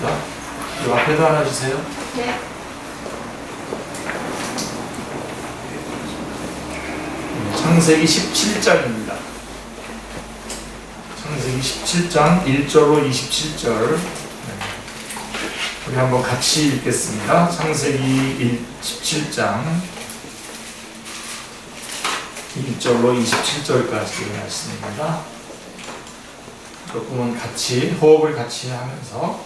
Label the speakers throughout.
Speaker 1: 하겠습니다. 이 앞에도 하나 주세요.
Speaker 2: 네.
Speaker 1: 창세기 17장입니다. 창세기 17장 1절로 27절. 우리 한번 같이 읽겠습니다. 창세기 17장 1절로 27절까지 말씀입니다. 조금은 같이 호흡을 같이 하면서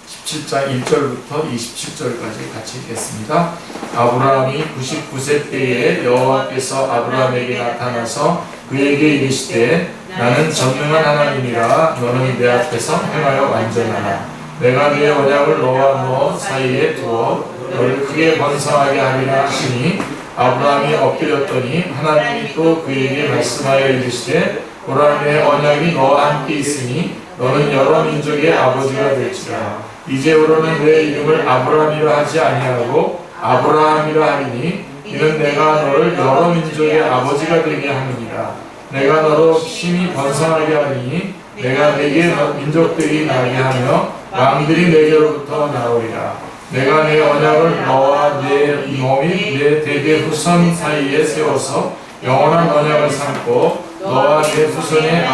Speaker 1: 17장 1절부터 27절까지 같이 읽겠습니다. 아브라함이 99세 때에 여호와께서 아브라함에게 나타나서 그에게 이르시되 나는 전능한 하나님이라 너는 내 앞에서 행하여 완전하라. 내가 내 언약을 너와 너 사이에 두어 너를 크게 번성하게 하리라 하시니 아브라함이 엎드렸더니 하나님이 또 그에게 말씀하여 이르시되 보라 내 언약이 너와 함께 있으니 너는 여러 민족의 아버지가 될지라. 이제부로는 내 이름을 아브라함이라 하지 아니하고 아브라함이라 하리니 이는 내가 너를 여러 민족의 아버지가 되게 함이니라. 내가 너로 심히 번성하게 하리니 내가 내게 민족들이 나게 하며 왕들이 내게로부터 나오리라. 내가 내 언약을 너와 내 이모 및 내 대대 후손 사이에 세워서 영원한 언약을 삼고 너와 내 후손의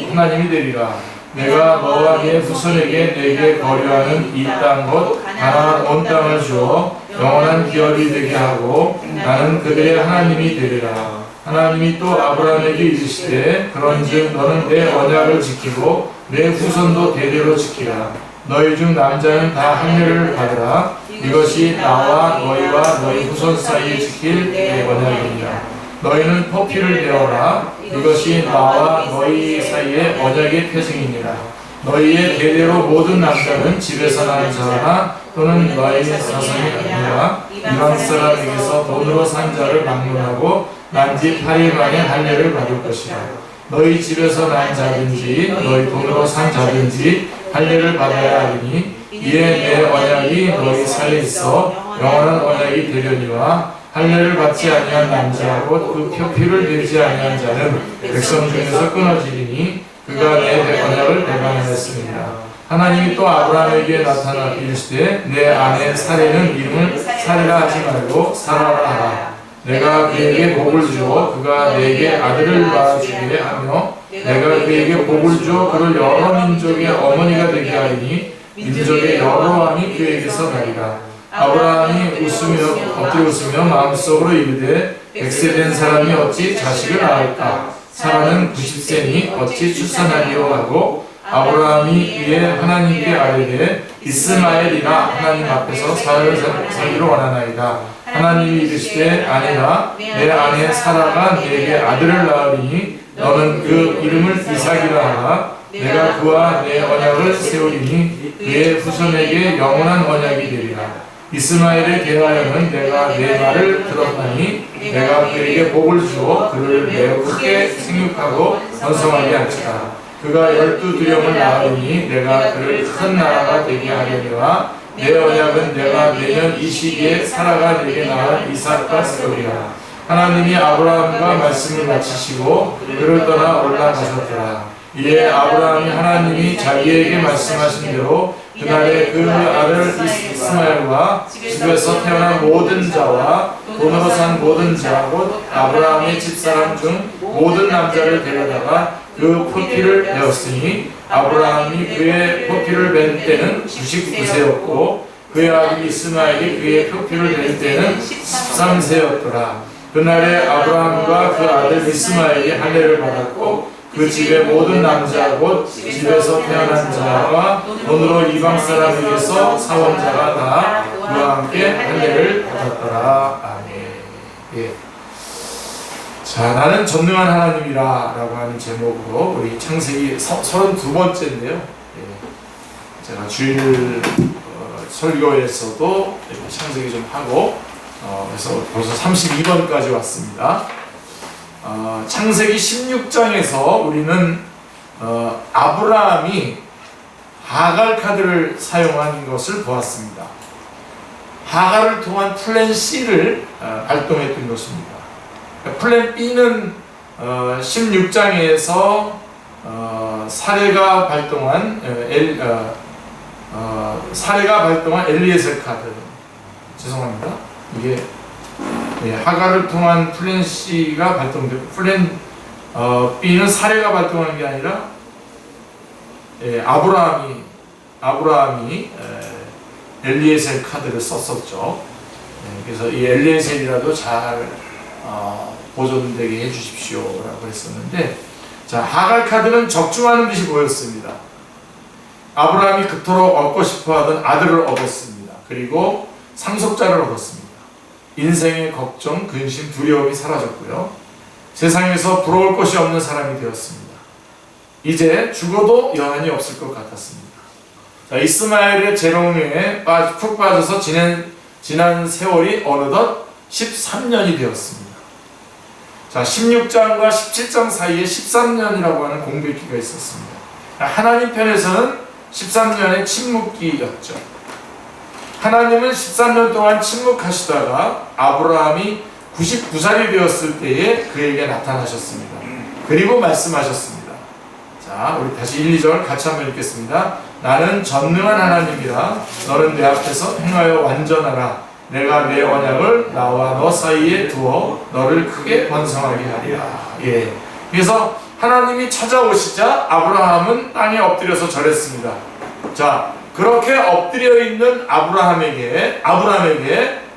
Speaker 1: 하나님이 되리라. 내가 너와 내 후손에게 내게 거류하는 이 땅 곧 가나안 온 땅을 주어 영원한 기업이 되게 하고 나는 그들의 하나님이 되리라. 하나님이 또 아브라함에게 이르시되 그런즉 너는 내 언약을 지키고 내 후손도 대대로 지키라. 너희 중 남자는 다 할례를 받으라. 이것이 나와 너희와 너희 후손 사이에 지킬 내 언약이니라. 너희는 포피를 베어라. 이것이 나와 너희 사이에 언약의 표징이니라. 너희의 대대로 모든 남자는 집에서 나는 자나 또는 너희의 사상이 아니라 이방 사람에게서 돈으로 산 자를 막론하고 난지 8일 만에 할례를 받을 것이라. 너희 집에서 난 자든지 너희 돈으로 산 자든지 할례를 받아야 하리니 이에 내 언약이 너희 사이에 있어 영원한 언약이 되려니와 할례를 받지 아니한 남자하고 그 표피를 베지 아니한 자는 백성 중에서 끊어지리니 그가 내 언약을 배반하였습니다. 하나님이 또 아브라함에게 나타나 이르시되 내 아내 사레는 이름을 사레라 하지 말고 사라라 하라. 내가 그에게 복을 주어 그가 내게 아들을 낳아주게 하며 내가 그에게 복을 주어 그를 여러 민족의 어머니가 되게 하리니 민족의 여러 왕이 그에게서 나리라. 아브라함이 엎드려 웃으며 마음속으로 이르되 100세 된 사람이 어찌 자식을 낳을까? 사라는 90세니 어찌 출산하리요 하고 아브라함이 이에 하나님께 아뢰되 이스마엘이나 하나님 앞에서 사흘 살기로 원하나이다. 하나님이 이르시되 아니라 내 아내 사라가 내게 아들을 낳으리니 너는 그 이름을 이삭이라 하라. 내가 그와 내 언약을 세우리니 그의 후손에게 영원한 언약이 되리라. 이스마엘에 대하여는 내가 내 말을 들었나니 내가 그에게 복을 주어 그를 매우 크게 생육하고 번성하게 할지라. 그가 12두령을 낳으니 내가 그를 큰 나라가 되게 하려니와 내 언약은 내가 내년 이 시기에 사라가 내게 낳은 이삭과 세우리라. 하나님이 아브라함과 말씀을 마치시고 그를 떠나 올라가셨더라. 이에 아브라함이 하나님이 자기에게 말씀하신 대로 그날에 그 아들 이스마엘과 집에서 태어난 모든 자와 돈으로 산 모든 자 곧 아브라함의 집사람 중 모든 남자를 데려다가 그 포피를 베었으니 아브라함이 그의 포피를 벤 때는 99세였고 그의 아들 이스마엘이 그의 포피를 벤 때는 13세였더라. 그날에 아브라함과 그 아들 이스마엘이 할례를 받았고 그 집의 모든 남자 곧 집에서 태어난 자와 돈으로 이방 사람에게서 사온 자가 다 그와 함께 할례를 받았더라. 아멘. 예. 자, 나는 전능한 하나님이라 라고 하는 제목으로 우리 창세기 32번째인데요. 예. 제가 주일 설교에서도 창세기 좀 하고 그래서 벌써 32번까지 왔습니다. 창세기 16장에서 우리는 아브라함이 하갈 카드를 사용한 것을 보았습니다. 하갈을 통한 플랜 C를 발동했던 것입니다. 플랜 B는 16장에서 사레가 발동한 사례가 발동한 엘리에셀 카드, 죄송합니다. 이게 하갈을 통한 플랜 C가 발동되고 플랜 B는 사례가 발동하는 게 아니라 아브라함이 엘리에셀 카드를 썼었죠. 그래서 이 엘리에셀이라도 잘 보존되게 해주십시오라고 했었는데, 자, 하갈 카드는 적중하는 듯이 보였습니다. 아브라함이 그토록 얻고 싶어하던 아들을 얻었습니다. 그리고 상속자를 얻었습니다. 인생의 걱정, 근심, 두려움이 사라졌고요. 세상에서 부러울 것이 없는 사람이 되었습니다. 이제 죽어도 여한이 없을 것 같았습니다. 자, 이스마엘의 재롱에 푹 빠져서 지난 세월이 어느덧 13년이 되었습니다. 자, 16장과 17장 사이에 13년이라고 하는 공백기가 있었습니다. 하나님 편에서는 13년의 침묵기였죠. 하나님은 13년 동안 침묵하시다가 아브라함이 99살이 되었을 때에 그에게 나타나셨습니다. 그리고 말씀하셨습니다. 자, 우리 다시 1, 2절 같이 한번 읽겠습니다. 나는 전능한 하나님이라. 너는 내 앞에서 행하여 완전하라. 내가 내 언약을 나와 너 사이에 두어 너를 크게 번성하게 하리라. 그래서 하나님이 찾아오시자 아브라함은 땅에 엎드려서 절했습니다. 자, 그렇게 엎드려 있는 아브라함에게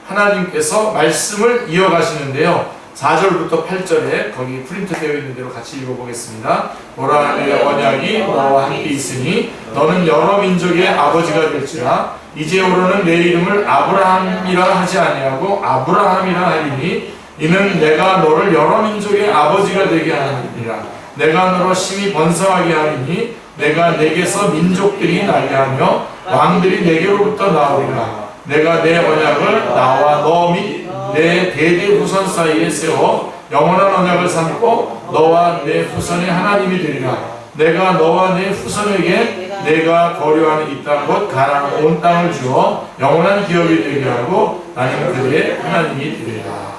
Speaker 1: 하나님께서 말씀을 이어가시는데요. 4절부터 8절에 거기 프린트되어 있는 대로 같이 읽어보겠습니다. 보라, 내 언약이 너와 함께 있으니 너는 여러 민족의 아버지가 될지라. 이제로는 내 이름을 아브라함이라 하지 아니하고 아브라함이라 하리니 이는 내가 너를 여러 민족의 아버지가 되게 하느니라. 내가 너로 심히 번성하게 하리니 내가 내게서 민족들이 나게 하며 왕들이 내게로부터 나오리라. 내가 내 언약을 나와 너 및 내 대대 후손 사이에 세워 영원한 언약을 삼고 너와 내 후손의 하나님이 되리라. 내가 너와 내 후손에게 내가 거류하는 이 땅 곧 가나안 온 땅을 주어 영원한 기업이 되게 하고 나는 그들의 하나님이 되리라.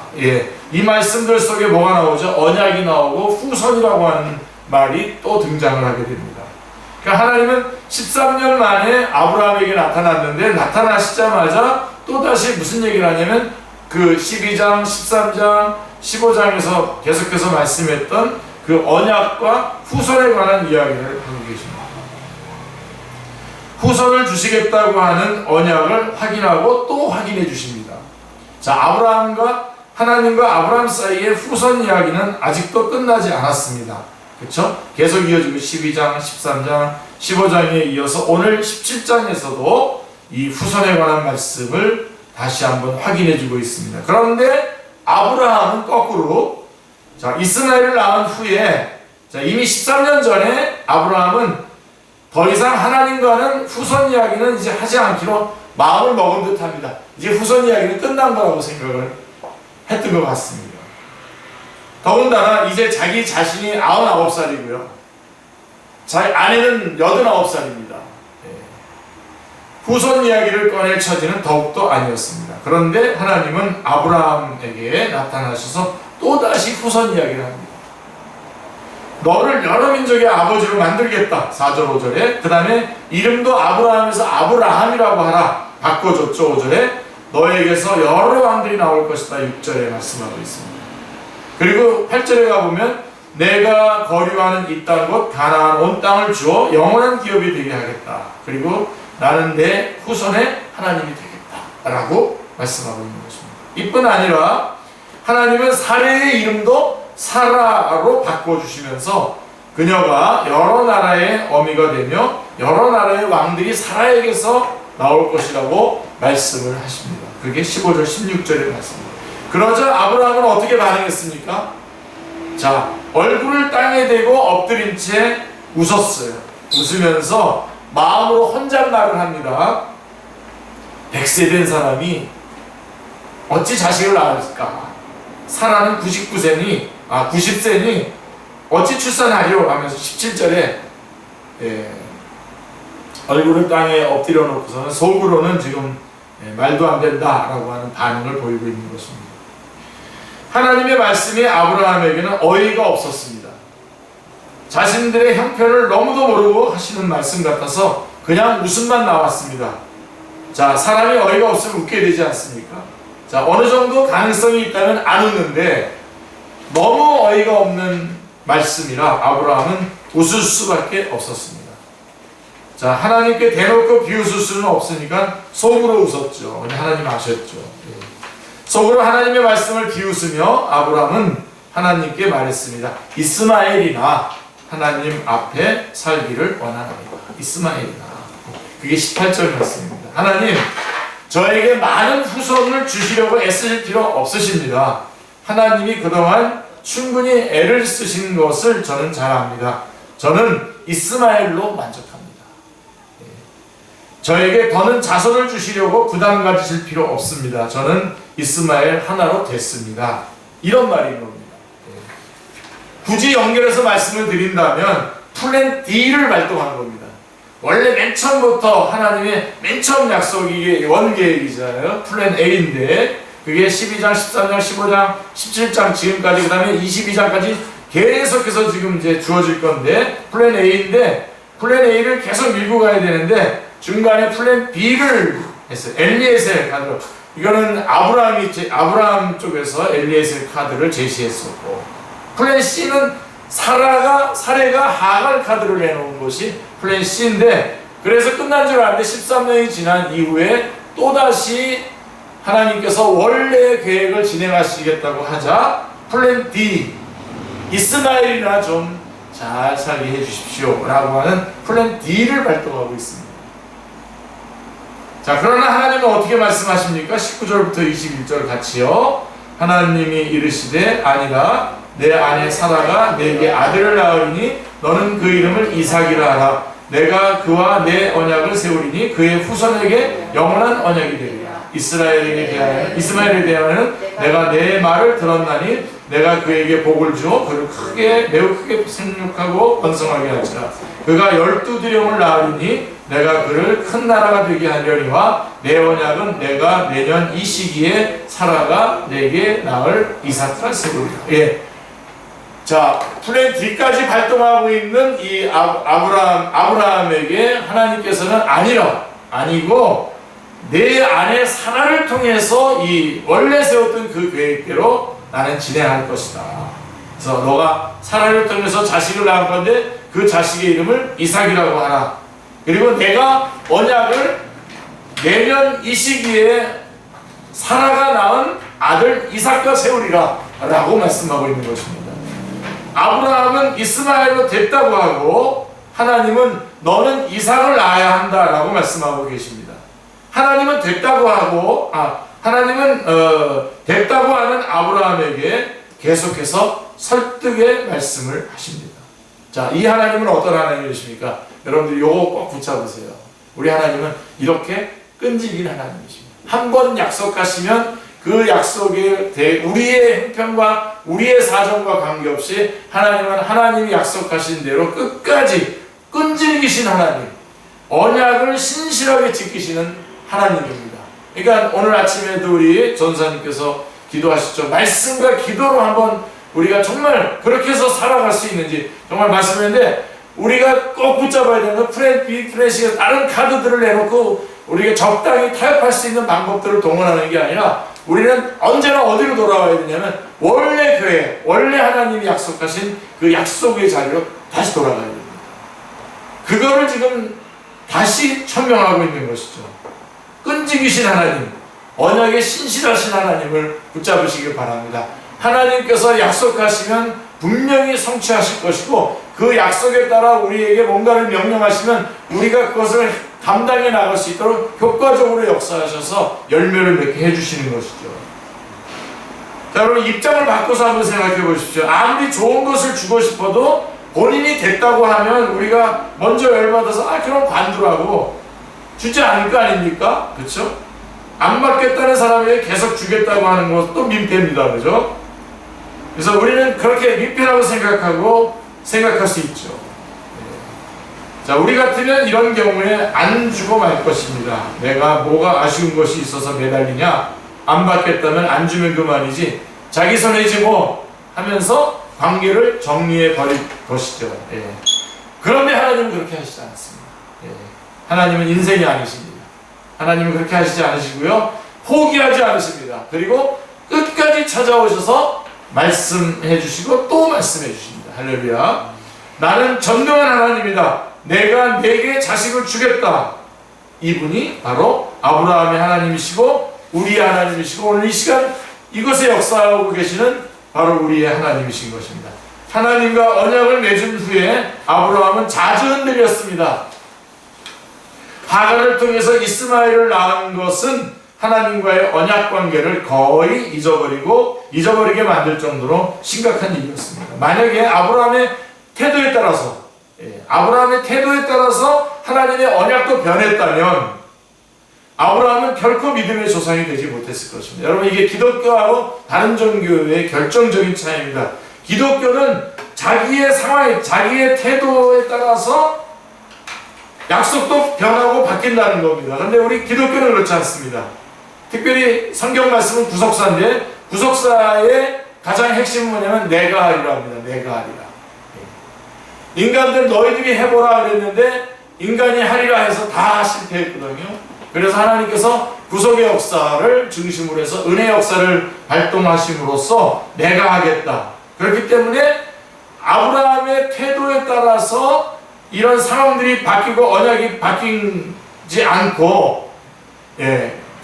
Speaker 1: 이 말씀들 속에 뭐가 나오죠? 언약이 나오고 후손이라고 하는 말이 또 등장을 하게 됩니다. 그러니까 하나님은 13년 만에 아브라함에게 나타났는데, 나타나시자마자 또다시 무슨 얘기를 하냐면 그 12장, 13장, 15장에서 계속해서 말씀했던 그 언약과 후손에 관한 이야기를 하고 계십니다. 후손을 주시겠다고 하는 언약을 확인하고 또 확인해 주십니다. 자, 하나님과 아브라함 사이의 후손 이야기는 아직도 끝나지 않았습니다. 그렇죠? 계속 이어지고 12장, 13장, 15장에 이어서 오늘 17장에서도 이 후손에 관한 말씀을 다시 한번 확인해 주고 있습니다. 그런데 아브라함은 거꾸로, 자, 이스마엘을 낳은 후에, 자, 이미 13년 전에 아브라함은 더 이상 하나님과는 후손 이야기는 이제 하지 않기로 마음을 먹은 듯 합니다. 이제 후손 이야기는 끝난 거라고 생각을 했던 것 같습니다. 더군다나 이제 자기 자신이 99살이고요. 자기 아내는 89살입니다. 후손 이야기를 꺼낼 처지는 더욱더 아니었습니다. 그런데 하나님은 아브라함에게 나타나셔서 또다시 후손 이야기를 합니다. 너를 여러 민족의 아버지로 만들겠다. 4절 5절에. 그 다음에 이름도 아브라함에서 아브라함이라고 하라. 바꿔줬죠. 5절에. 너에게서 여러 왕들이 나올 것이다. 6절에 말씀하고 있습니다. 그리고 8절에 가보면 내가 거류하는 이 땅 곧 가나안 온 땅을 주어 영원한 기업이 되게 하겠다. 그리고 나는 내 후손의 하나님이 되겠다 라고 말씀하고 있는 것입니다. 이뿐 아니라 하나님은 사례의 이름도 사라로 바꿔주시면서 그녀가 여러 나라의 어미가 되며 여러 나라의 왕들이 사라에게서 나올 것이라고 말씀을 하십니다. 그게 15절 16절의 말씀입니다. 그러자 아브라함은 어떻게 반응했습니까? 자, 얼굴을 땅에 대고 엎드린 채 웃었어요. 웃으면서 마음으로 혼잣말을 합니다. 100세 된 사람이 어찌 자식을 낳을까? 사라는 90세니 어찌 출산하리요? 하면서 17절에 얼굴을 땅에 엎드려 놓고서는 속으로는 지금 말도 안 된다라고 하는 반응을 보이고 있는 것입니다. 하나님의 말씀이 아브라함에게는 어이가 없었습니다. 자신들의 형편을 너무도 모르고 하시는 말씀 같아서 그냥 웃음만 나왔습니다. 자, 사람이 어이가 없으면 웃게 되지 않습니까? 자, 어느 정도 가능성이 있다면 안 웃는데 너무 어이가 없는 말씀이라 아브라함은 웃을 수밖에 없었습니다. 자, 하나님께 대놓고 비웃을 수는 없으니까 속으로 웃었죠. 하나님 아셨죠. 속으로 하나님의 말씀을 비웃으며 아브라함은 하나님께 말했습니다. 이스마엘이나 하나님 앞에 살기를 원하나이다. 이스마엘이나. 그게 18절 말씀입니다. 하나님, 저에게 많은 후손을 주시려고 애쓰실 필요 없으십니다. 하나님이 그동안 충분히 애를 쓰신 것을 저는 잘 압니다. 저는 이스마엘로 만족합니다. 저에게 더는 자손을 주시려고 부담 가지실 필요 없습니다. 저는 이스마엘 하나로 됐습니다. 이런 말인 겁니다. 굳이 연결해서 말씀을 드린다면 플랜 D를 발동한 겁니다. 원래 맨 처음부터 하나님의 맨 처음 약속이 원계획이잖아요. 플랜 A인데 그게 12장, 13장, 15장, 17장 지금까지 그 다음에 22장까지 계속해서 지금 이제 주어질 건데 플랜 A인데 플랜 A를 계속 밀고 가야 되는데 중간에 플랜 B를 했어요. 엘리에셀 카드. 이거는 아브라함 쪽에서 엘리에셀 카드를 제시했었고 플랜 C는 사례가 하갈 카드를 내놓은 것이 플랜 C인데 그래서 끝난 줄 알았는데 13년이 지난 이후에 또다시 하나님께서 원래의 계획을 진행하시겠다고 하자 플랜 D 이스마엘이나 좀 잘 살게 해주십시오 라고 하는 플랜 D를 발동하고 있습니다. 자, 그러나 하나님은 어떻게 말씀하십니까? 19절부터 21절 같이요. 하나님이 이르시되 아니라 내 아내 사라가 내게 아들을 낳으리니 너는 그 이름을 이삭이라 하라. 내가 그와 내 언약을 세우리니 그의 후손에게 영원한 언약이 되리라. 이스마엘에 대하여는 내가 내 말을 들었나니 내가 그에게 복을 주어 그를 매우 크게 생육하고 번성하게 하리라. 그가 12두령을 낳으리니 내가 그를 큰 나라가 되게 하려니와 내 언약은 내가 내년 이 시기에 사라가 내게 낳을 이삭과 세우리라. 예. 자, 플랜 D까지 발동하고 있는 이 아브라함에게 하나님께서는 아니고 내 아내 사라를 통해서 이 원래 세웠던 그 계획대로 나는 진행할 것이다. 그래서 너가 사라를 통해서 자식을 낳은 건데 그 자식의 이름을 이삭이라고 하라. 그리고 내가 언약을 내년 이 시기에 사라가 낳은 아들 이삭과 세우리라 라고 말씀하고 있는 것입니다. 아브라함은 이스마엘로 됐다고 하고 하나님은 너는 이삭을 낳아야 한다라고 말씀하고 계십니다. 하나님은 됐다고 하고 하나님은 됐다고 하는 아브라함에게 계속해서 설득의 말씀을 하십니다. 자, 이 하나님은 어떤 하나님이십니까? 여러분들 요거 꼭 붙잡으세요. 우리 하나님은 이렇게 끈질긴 하나님이십니다. 한 번 약속하시면 그 약속에 우리의 형편과 우리의 사정과 관계없이 하나님은 하나님이 약속하신 대로 끝까지 끈질기신 하나님, 언약을 신실하게 지키시는 하나님입니다. 그러니까 오늘 아침에도 우리 전사님께서 기도하셨죠. 말씀과 기도로 한번 우리가 정말 그렇게 해서 살아갈 수 있는지 정말 말씀했는데 우리가 꼭 붙잡아야 되는 건 플랜 B, 플랜 C가 다른 카드들을 내놓고 우리가 적당히 타협할 수 있는 방법들을 동원하는 게 아니라 우리는 언제나 어디로 돌아와야 되냐면 원래 교회, 원래 하나님이 약속하신 그 약속의 자리로 다시 돌아가야 됩니다. 그거를 지금 다시 천명하고 있는 것이죠. 끈질기신 하나님, 언약에 신실하신 하나님을 붙잡으시길 바랍니다. 하나님께서 약속하시면 분명히 성취하실 것이고 그 약속에 따라 우리에게 뭔가를 명령하시면 우리가 그것을 감당해 나갈 수 있도록 효과적으로 역사하셔서 열매를 맺게 해주시는 것이죠. 자, 여러분 입장을 바꿔서 한번 생각해 보십시오. 아무리 좋은 것을 주고 싶어도 본인이 됐다고 하면 우리가 먼저 열받아서 그럼 관두라고 주지 않을 거 아닙니까? 그렇죠? 안 받겠다는 사람에게 계속 주겠다고 하는 것도 민폐입니다. 그죠? 그래서 우리는 그렇게 민폐라고 생각할 수 있죠. 자, 우리 같으면 이런 경우에 안 주고 말 것입니다. 내가 뭐가 아쉬운 것이 있어서 매달리냐? 안 받겠다면 안 주면 그만이지. 자기 손에 쥐고 하면서 관계를 정리해 버릴 것이죠. 예. 그런데 하나님은 그렇게 하시지 않습니다. 예. 하나님은 인생이 아니십니다. 하나님은 그렇게 하시지 않으시고요, 포기하지 않으십니다. 그리고 끝까지 찾아오셔서 말씀해 주시고 또 말씀해 주십니다. 할렐루야. 나는 전능한 하나님이다. 내가 내게 자식을 주겠다. 이분이 바로 아브라함의 하나님이시고 우리의 하나님이시고 오늘 이 시간 이곳에 역사하고 계시는 바로 우리의 하나님이신 것입니다. 하나님과 언약을 맺은 후에 아브라함은 자주 흔들렸습니다. 하갈을 통해서 이스마엘을 낳은 것은 하나님과의 언약 관계를 거의 잊어버리게 만들 정도로 심각한 일이었습니다. 만약에 아브라함의 태도에 따라서 하나님의 언약도 변했다면 아브라함은 결코 믿음의 조상이 되지 못했을 것입니다. 여러분, 이게 기독교하고 다른 종교의 결정적인 차이입니다. 기독교는 자기의 상황, 자기의 태도에 따라서 약속도 변하고 바뀐다는 겁니다. 그런데 우리 기독교는 그렇지 않습니다. 특별히 성경 말씀은 구속사인데 구속사의 가장 핵심은 뭐냐면 내가 하리라 합니다. 내가 하리라. 인간들 너희들이 해보라 그랬는데 인간이 하리라 해서 다 실패했거든요. 그래서 하나님께서 구속의 역사를 중심으로 해서 은혜의 역사를 발동하심으로써 내가 하겠다. 그렇기 때문에 아브라함의 태도에 따라서 이런 상황들이 바뀌고 언약이 바뀌지 않고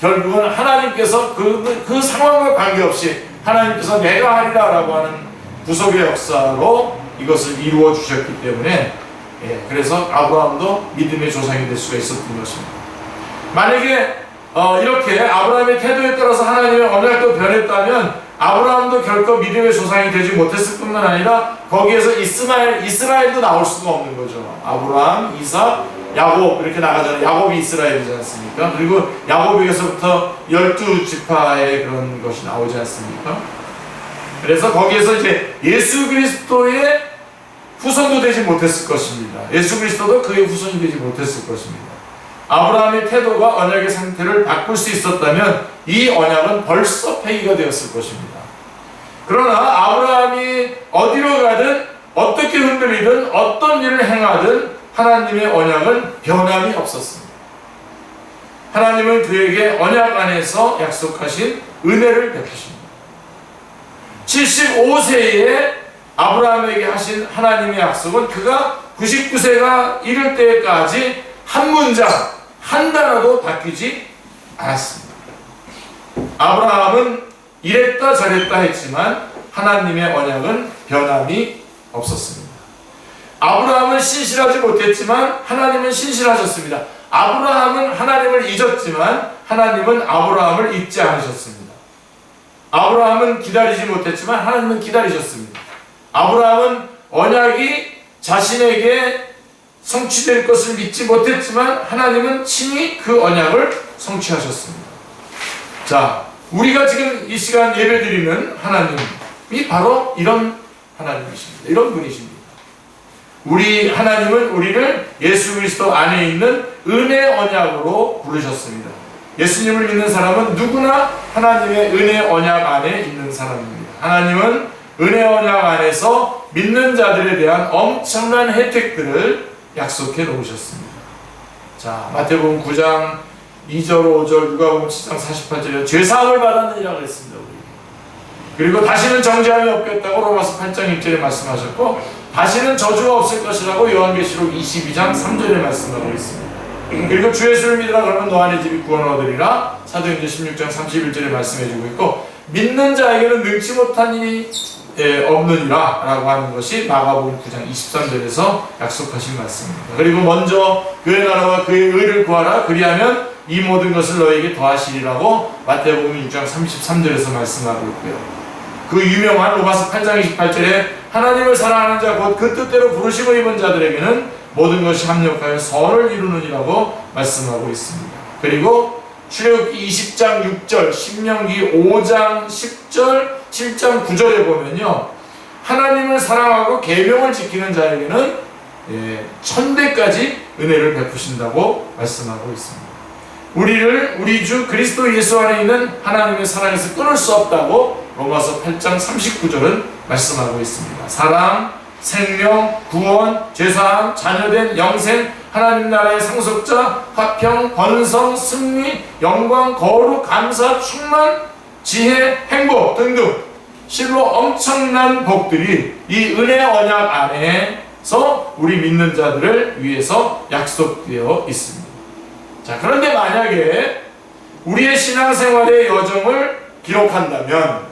Speaker 1: 결국은 하나님께서 그 상황과 관계없이 하나님께서 내가 하리라 라고 하는 구속의 역사로 이것을 이루어 주셨기 때문에 그래서 아브라함도 믿음의 조상이 될 수가 있었던 것입니다. 만약에 이렇게 아브라함의 태도에 따라서 하나님의 언약도 변했다면 아브라함도 결코 믿음의 조상이 되지 못했을 뿐만 아니라 거기에서 이스라엘도 나올 수가 없는 거죠. 아브라함, 이삭, 야곱 이렇게 나가잖아요. 야곱이 이스라엘이지 않습니까? 그리고 야곱에게서부터 12지파의 그런 것이 나오지 않습니까? 그래서 거기에서 이제 예수 그리스도의 후손도 되지 못했을 것입니다. 예수 그리스도도 그의 후손이 되지 못했을 것입니다. 아브라함의 태도가 언약의 상태를 바꿀 수 있었다면 이 언약은 벌써 폐기가 되었을 것입니다. 그러나 아브라함이 어디로 가든 어떻게 흔들리든 어떤 일을 행하든 하나님의 언약은 변함이 없었습니다. 하나님은 그에게 언약 안에서 약속하신 은혜를 베푸십니다. 75세에 아브라함에게 하신 하나님의 약속은 그가 99세가 이를 때까지 한 문장, 한 단어도 바뀌지 않았습니다. 아브라함은 이랬다 저랬다 했지만 하나님의 언약은 변함이 없었습니다. 아브라함은 신실하지 못했지만 하나님은 신실하셨습니다. 아브라함은 하나님을 잊었지만 하나님은 아브라함을 잊지 않으셨습니다. 아브라함은 기다리지 못했지만 하나님은 기다리셨습니다. 아브라함은 언약이 자신에게 성취될 것을 믿지 못했지만 하나님은 친히 그 언약을 성취하셨습니다. 자, 우리가 지금 이 시간 예배드리는 하나님이 바로 이런 하나님이십니다. 이런 분이십니다. 우리 하나님은 우리를 예수 그리스도 안에 있는 은혜 언약으로 부르셨습니다. 예수님을 믿는 사람은 누구나 하나님의 은혜 언약 안에 있는 사람입니다. 하나님은 은혜 언약 안에서 믿는 자들에 대한 엄청난 혜택들을 약속해 놓으셨습니다. 자, 마태복음 9장 2절 5절 누가복음 7장 48절에 죄사함을 받았느니라 그랬습니다. 그리고 다시는 정죄함이 없겠다고 로마서 8장 1절에 말씀하셨고 다시는 저주가 없을 것이라고 요한계시록 22장 3절에 말씀하고 있습니다. 그리고 주 예수를 믿으라 그러면 너 안의 집이 구원을 얻으리라 사도행전 16장 31절에 말씀해주고 있고 믿는 자에게는 능치 못한 일이 없느니라 라고 하는 것이 마가복음 9장 23절에서 약속하신 말씀입니다. 그리고 먼저 그의 나라와 그의 의를 구하라 그리하면 이 모든 것을 너에게 더하시리라고 마태복음 6장 33절에서 말씀하고 있고요. 그 유명한 로마서 8장 28절에 하나님을 사랑하는 자 곧 그 뜻대로 부르심을 입은 자들에게는 모든 것이 합력하여 선을 이루느니라고 말씀하고 있습니다. 그리고 출애굽기 20장 6절, 신명기 5장 10절, 7장 9절에 보면요, 하나님을 사랑하고 계명을 지키는 자에게는 1000배까지 은혜를 베푸신다고 말씀하고 있습니다. 우리를 우리 주 그리스도 예수 안에 있는 하나님의 사랑에서 끊을 수 없다고 로마서 8장 39절은 말씀하고 있습니다. 사랑, 생명, 구원, 죄사함, 자녀된 영생, 하나님 나라의 상속자, 화평, 번성, 승리, 영광, 거룩, 감사, 충만, 지혜, 행복 등등 실로 엄청난 복들이 이 은혜 언약 안에서 우리 믿는 자들을 위해서 약속되어 있습니다. 자, 그런데 만약에 우리의 신앙생활의 여정을 기록한다면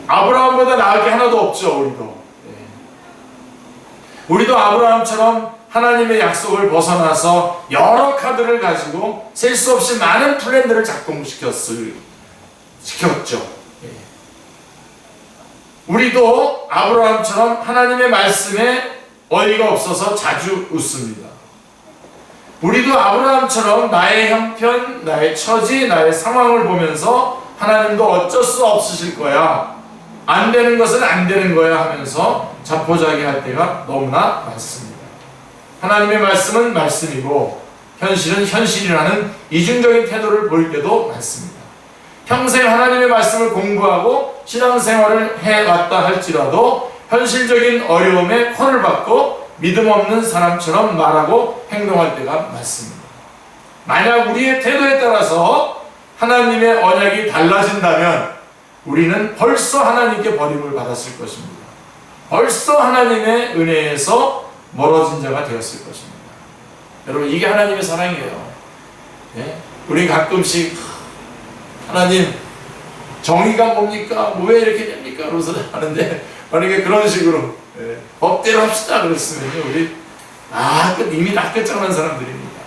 Speaker 1: 아브라함보다 나을 게 하나도 없죠. 우리도 아브라함처럼 하나님의 약속을 벗어나서 여러 카드를 가지고 셀 수 없이 많은 플랜들을 작동시켰죠. 우리도 아브라함처럼 하나님의 말씀에 어이가 없어서 자주 웃습니다. 우리도 아브라함처럼 나의 형편, 나의 처지, 나의 상황을 보면서 하나님도 어쩔 수 없으실 거야, 안 되는 것은 안 되는 거야 하면서 자포자기할 때가 너무나 많습니다. 하나님의 말씀은 말씀이고 현실은 현실이라는 이중적인 태도를 보일 때도 많습니다. 평생 하나님의 말씀을 공부하고 신앙생활을 해왔다 할지라도 현실적인 어려움에 코를 박고 믿음 없는 사람처럼 말하고 행동할 때가 많습니다. 만약 우리의 태도에 따라서 하나님의 언약이 달라진다면 우리는 벌써 하나님께 버림을 받았을 것입니다. 벌써 하나님의 은혜에서 멀어진 자가 되었을 것입니다. 여러분, 이게 하나님의 사랑이에요. 예? 우리 가끔씩 하나님 정의가 뭡니까? 왜 이렇게 됩니까? 그러면서 하는데 만약에 그런 식으로 법대로 합시다 그랬으면요, 우리 이미 다 끝장난 사람들입니다.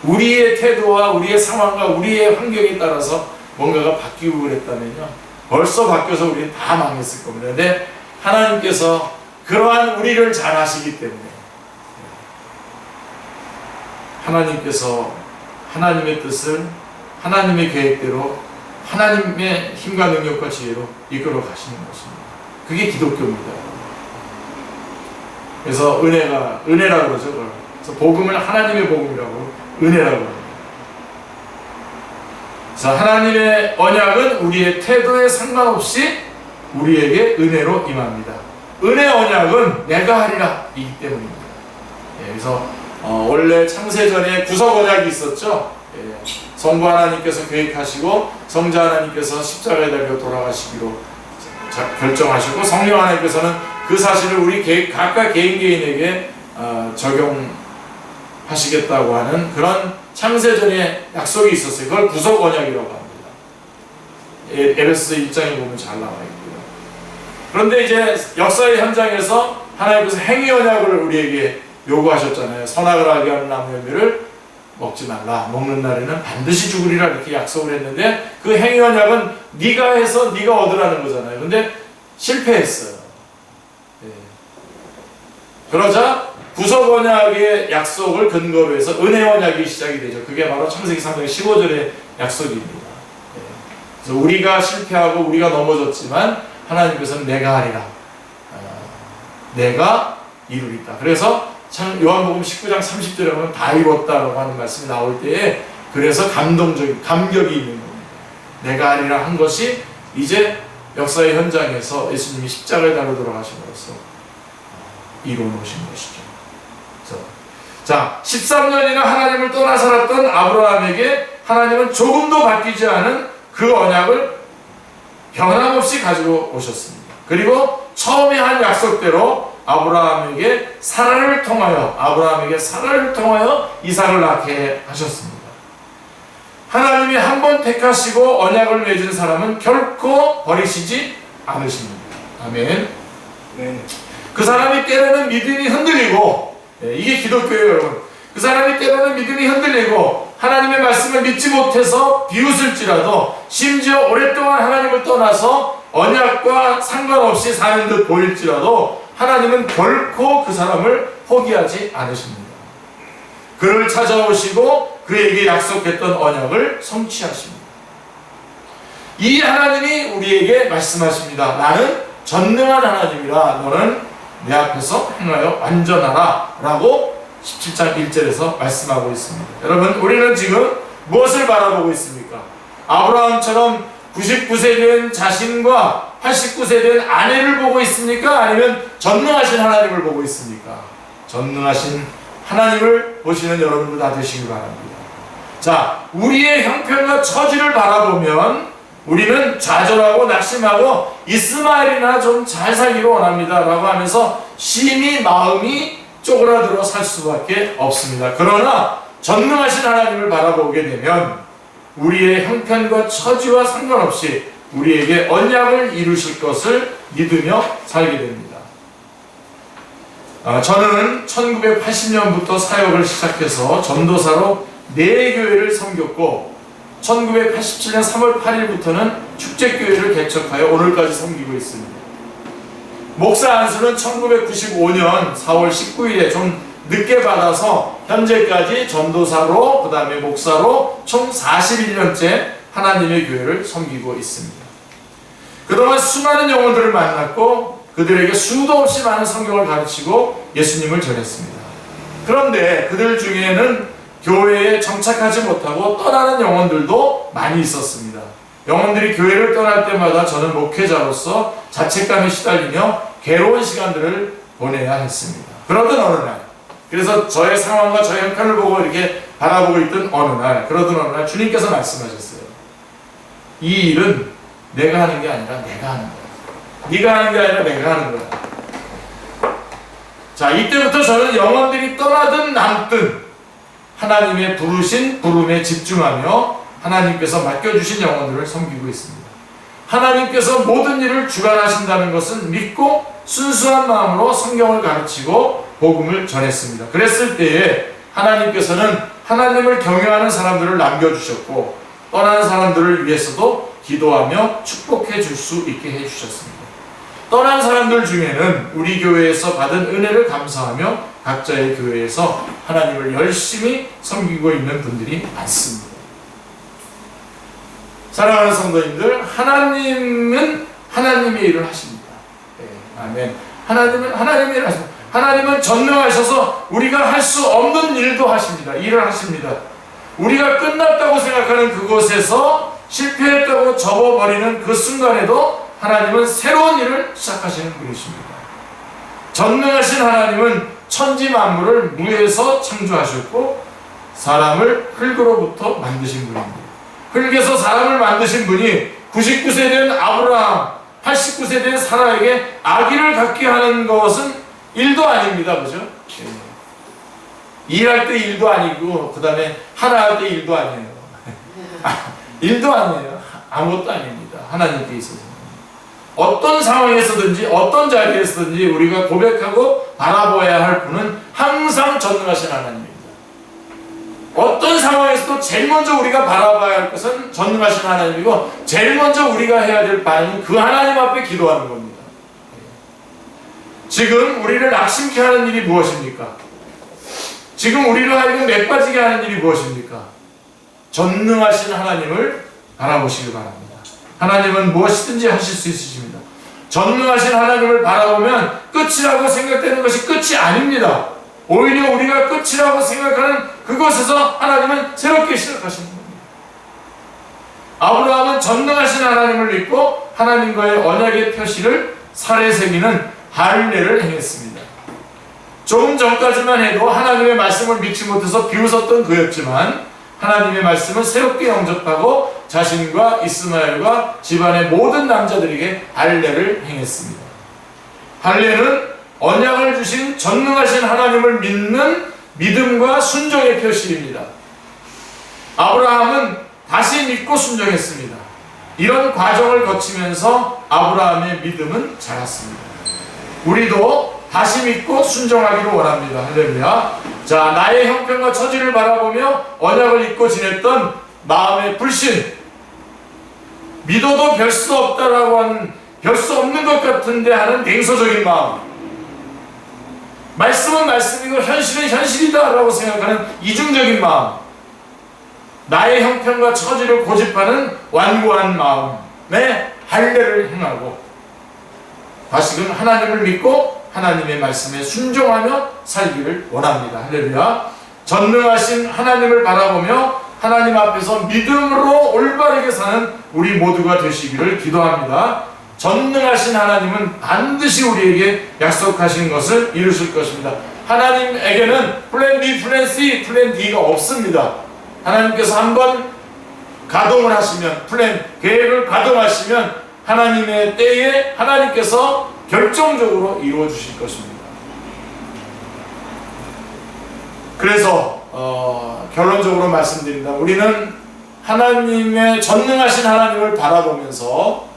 Speaker 1: 우리의 태도와 우리의 상황과 우리의 환경에 따라서 뭔가가 바뀌고 그랬다면요, 벌써 바뀌어서 우리는 다 망했을 겁니다. 근데 하나님께서 그러한 우리를 잘 아시기 때문에 하나님께서 하나님의 뜻을 하나님의 계획대로 하나님의 힘과 능력과 지혜로 이끌어 가시는 것입니다. 그게 기독교입니다. 그래서 은혜라고 그러죠. 그래서 복음을 하나님의 복음이라고, 은혜라고 합니다. 그래서 하나님의 언약은 우리의 태도에 상관없이 우리에게 은혜로 임합니다. 은혜 언약은 내가 하리라 이기 때문입니다. 그래서 원래 창세전에 구속 언약이 있었죠. 성부 하나님께서 계획하시고 성자 하나님께서 십자가에 달려 돌아가시기로 결정하시고 성령 하나님께서는 그 사실을 우리 각각 개인에게 적용하시겠다고 하는 그런 창세전에 약속이 있었어요. 그걸 구속 언약이라고 합니다. 에베소 1장에 보면 잘 나와 있고요. 그런데 이제 역사의 현장에서 하나님께서 행위 언약을 우리에게 요구하셨잖아요. 선악을 알게 하는 나무 열매를 먹지 말라. 먹는 날에는 반드시 죽으리라 이렇게 약속을 했는데 그 행위 언약은 네가 해서 네가 얻으라는 거잖아요. 근데 실패했어요. 그러자 구속 언약의 약속을 근거로 해서 은혜 언약이 시작이 되죠. 그게 바로 창세기 3장 15절의 약속입니다. 그래서 우리가 실패하고 우리가 넘어졌지만 하나님께서는 내가 하리라. 내가 이루리다. 그래서 참 요한복음 19장 30절에 보면 다 이뤘다라고 하는 말씀이 나올 때에 그래서 감격이 있는 겁니다. 내가 하리라 한 것이 이제 역사의 현장에서 예수님이 십자가에 달려 돌아가심으로써 이루어 놓으신 것이죠. 자, 13년이나 하나님을 떠나 살았던 아브라함에게 하나님은 조금도 바뀌지 않은 그 언약을 변함없이 가지고 오셨습니다. 그리고 처음에 한 약속대로 아브라함에게 사라를 통하여 이삭을 낳게 하셨습니다. 하나님이 한 번 택하시고 언약을 맺은 사람은 결코 버리시지 않으십니다. 아멘. 네. 그 사람이 때로는 믿음이 흔들리고, 이게 기독교예요, 여러분. 그 사람이 때로는 믿음이 흔들리고 하나님의 말씀을 믿지 못해서 비웃을지라도, 심지어 오랫동안 하나님을 떠나서 언약과 상관없이 사는 듯 보일지라도 하나님은 결코 그 사람을 포기하지 않으십니다. 그를 찾아오시고 그에게 약속했던 언약을 성취하십니다. 이 하나님이 우리에게 말씀하십니다. 나는 전능한 하나님이라 너는 내 앞에서 행하여 완전하라 라고 17장 1절에서 말씀하고 있습니다. 여러분, 우리는 지금 무엇을 바라보고 있습니까? 아브라함처럼 99세 된 자신과 89세 된 아내를 보고 있습니까? 아니면 전능하신 하나님을 보고 있습니까? 전능하신 하나님을 보시는 여러분들 다 되시기 바랍니다. 자, 우리의 형편과 처지를 바라보면 우리는 좌절하고 낙심하고 이스마엘이나 좀 잘 살기를 원합니다 라고 하면서 심히 마음이 쪼그라들어 살 수밖에 없습니다. 그러나 전능하신 하나님을 바라보게 되면 우리의 형편과 처지와 상관없이 우리에게 언약을 이루실 것을 믿으며 살게 됩니다. 저는 1980년부터 사역을 시작해서 전도사로 4교회를 섬겼고 1987년 3월 8일부터는 축제교회를 개척하여 오늘까지 섬기고 있습니다. 목사 안수는 1995년 4월 19일에 좀 늦게 받아서 현재까지 전도사로 그 다음에 목사로 총 41년째 하나님의 교회를 섬기고 있습니다. 그동안 수많은 영혼들을 만났고 그들에게 수도 없이 많은 성경을 가르치고 예수님을 전했습니다. 그런데 그들 중에는 교회에 정착하지 못하고 떠나는 영혼들도 많이 있었습니다. 영혼들이 교회를 떠날 때마다 저는 목회자로서 자책감에 시달리며 괴로운 시간들을 보내야 했습니다. 그러던 어느 날, 그래서 저의 상황과 저의 형편을 보고 이렇게 바라보고 있던 그러던 어느 날 주님께서 말씀하셨어요. 이 일은 내가 하는 게 아니라 내가 하는 거야. 네가 하는 게 아니라 내가 하는 거야. 자, 이때부터 저는 영혼들이 떠나든 남든 하나님의 부르신 부름에 집중하며 하나님께서 맡겨주신 영혼들을 섬기고 있습니다. 하나님께서 모든 일을 주관하신다는 것은 믿고 순수한 마음으로 성경을 가르치고 복음을 전했습니다. 그랬을 때에 하나님께서는 하나님을 경외하는 사람들을 남겨주셨고 떠나는 사람들을 위해서도 기도하며 축복해 줄 수 있게 해주셨습니다. 떠난 사람들 중에는 우리 교회에서 받은 은혜를 감사하며 각자의 교회에서 하나님을 열심히 섬기고 있는 분들이 많습니다. 사랑하는 성도님들, 하나님은 하나님의 일을 하십니다. 네, 아멘. 하나님은 하나님의 일을 하십니다. 하나님은 전능하셔서 우리가 할 수 없는 일도 하십니다. 일을 하십니다. 우리가 끝났다고 생각하는 그곳에서 실패했다고 접어버리는 그 순간에도 하나님은 새로운 일을 시작하시는 분이십니다. 전능하신 하나님은 천지 만물을 무에서 창조하셨고 사람을 흙으로부터 만드신 분입니다. 흙에서 사람을 만드신 분이 99세 된 아브라함, 89세 된 사라에게 아기를 갖게 하는 것은 일도 아닙니다. 그죠? 일할 때 일도 아니고 그 다음에 하나 할 때 일도 아니에요. 일도 아니에요. 아무것도 아닙니다. 하나님께 있어서. 어떤 상황에서든지 어떤 자리에서든지 우리가 고백하고 바라보아야 할 분은 항상 전능하신 하나님입니다. 어떤 상황에서도 제일 먼저 우리가 바라봐야 할 것은 전능하신 하나님이고 제일 먼저 우리가 해야 될 바는 그 하나님 앞에 기도하는 겁니다. 지금 우리를 낙심케 하는 일이 무엇입니까? 지금 우리를 하여금 맥빠지게 하는 일이 무엇입니까? 전능하신 하나님을 바라보시기 바랍니다. 하나님은 무엇이든지 하실 수 있으십니다. 전능하신 하나님을 바라보면 끝이라고 생각되는 것이 끝이 아닙니다. 오히려 우리가 끝이라고 생각하는 그곳에서 하나님은 새롭게 시작하시는 겁니다. 아브라함은 전능하신 하나님을 믿고 하나님과의 언약의 표시를 살에 새기는 할례를 행했습니다. 조금 전까지만 해도 하나님의 말씀을 믿지 못해서 비웃었던 그였지만 하나님의 말씀을 새롭게 영접하고 자신과 이스마엘과 집안의 모든 남자들에게 할례를 행했습니다. 할례는 언약을 주신 전능하신 하나님을 믿는 믿음과 순종의 표시입니다. 아브라함은 다시 믿고 순종했습니다. 이런 과정을 거치면서 아브라함의 믿음은 자랐습니다. 우리도 다시 믿고 순종하기를 원합니다. 할렐루야. 자, 나의 형편과 처지를 바라보며 언약을 잊고 지냈던 마음의 불신, 믿어도 별 수 없다라고 하는, 별 수 없는 것 같은데 하는 냉소적인 마음, 말씀은 말씀이고 현실은 현실이다라고 생각하는 이중적인 마음, 나의 형편과 처지를 고집하는 완고한 마음에 할례를 행하고 다시금 하나님을 믿고 하나님의 말씀에 순종하며 살기를 원합니다. 할렐루야. 전능하신 하나님을 바라보며 하나님 앞에서 믿음으로 올바르게 사는 우리 모두가 되시기를 기도합니다. 전능하신 하나님은 반드시 우리에게 약속하신 것을 이루실 것입니다. 하나님에게는 플랜 B, 플랜 C, 플랜 D가 없습니다. 하나님께서 한번 가동을 하시면, 계획을 가동하시면 하나님의 때에 하나님께서 결정적으로 이루어 주실 것입니다. 그래서 결론적으로 말씀드립니다. 우리는 하나님의 전능하신 하나님을 바라보면서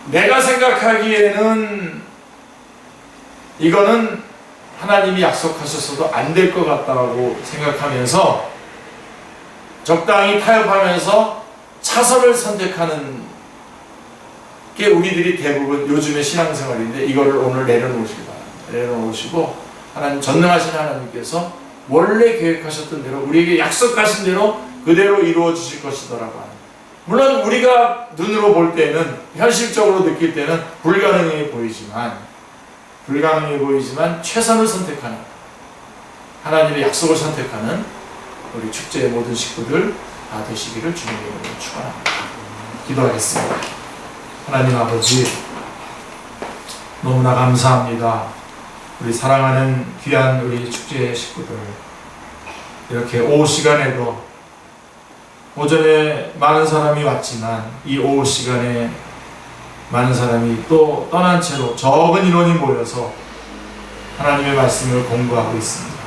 Speaker 1: 내가 생각하기에는 이거는 하나님이 약속하셨어도 안 될 것 같다고 생각하면서 적당히 타협하면서 차선을 선택하는 게 우리들이 대부분 요즘의 신앙생활인데, 이거를 오늘 내려놓으시기 바랍니다. 내려놓으시고 하나님, 전능하신 하나님께서 원래 계획하셨던 대로 우리에게 약속하신 대로 그대로 이루어 주실 것이더라고 하는, 물론 우리가 눈으로 볼 때는, 현실적으로 느낄 때는 불가능해 보이지만 최선을 선택하는, 하나님의 약속을 선택하는 우리 축제의 모든 식구들 다 되시기를 주님의 이름으로 축원합니다. 기도하겠습니다. 하나님 아버지, 너무나 감사합니다. 우리 사랑하는 귀한 우리 축제의 식구들, 이렇게 오후 시간에도 오전에 많은 사람이 왔지만 이 오후 시간에 많은 사람이 또 떠난 채로 적은 인원이 모여서 하나님의 말씀을 공부하고 있습니다.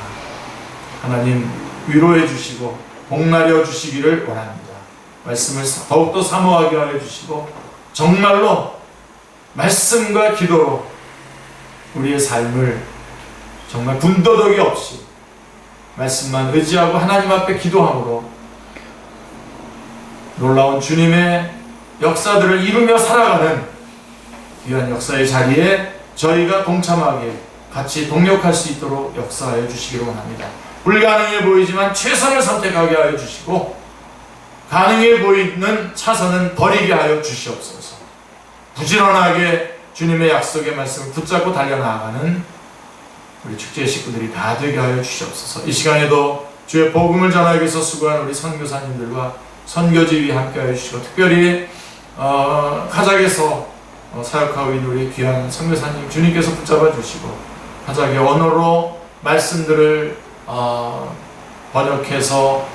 Speaker 1: 하나님, 위로해 주시고 복날여 주시기를 원합니다. 말씀을 더욱더 사모하게 하여 주시고 정말로 말씀과 기도로 우리의 삶을 정말 군더더기 없이 말씀만 의지하고 하나님 앞에 기도함으로 놀라운 주님의 역사들을 이루며 살아가는 귀한 역사의 자리에 저희가 동참하게, 같이 동력할 수 있도록 역사하여 주시기를 원합니다. 불가능해 보이지만 최선을 선택하게 하여 주시고 가능해 보이는 차선은 버리게 하여 주시옵소서. 부지런하게 주님의 약속의 말씀을 붙잡고 달려나가는 우리 축제의 식구들이 다 되게 하여 주시옵소서. 이 시간에도 주의 복음을 전하기 위해서 수고한 우리 선교사님들과 선교지휘 함께하여 주시고, 특별히 카자흐에서 사역하고 있는 우리 귀한 선교사님 주님께서 붙잡아 주시고, 카자흐의 언어로 말씀들을 번역해서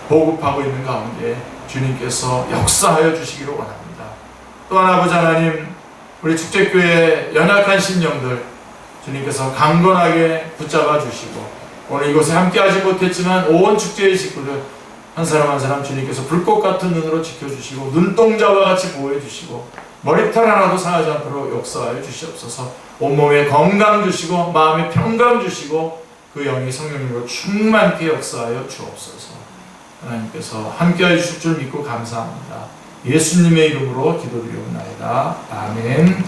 Speaker 1: 보급하고 있는 가운데 주님께서 역사하여 주시기를 원합니다. 또한 아버지 하나님, 우리 축제교회의 연약한 심령들 주님께서 강건하게 붙잡아 주시고, 오늘 이곳에 함께하지 못했지만 온 축제의 식구들 한 사람 한 사람 주님께서 불꽃 같은 눈으로 지켜주시고 눈동자와 같이 보호해 주시고 머리털 하나도 상하지 않도록 역사하여 주시옵소서. 온몸에 건강 주시고 마음에 평강 주시고 그 영이 성령님으로 충만케 역사하여 주옵소서. 하나님께서 함께하여 주실 줄 믿고 감사합니다. 예수님의 이름으로 기도드리옵나이다. 아멘.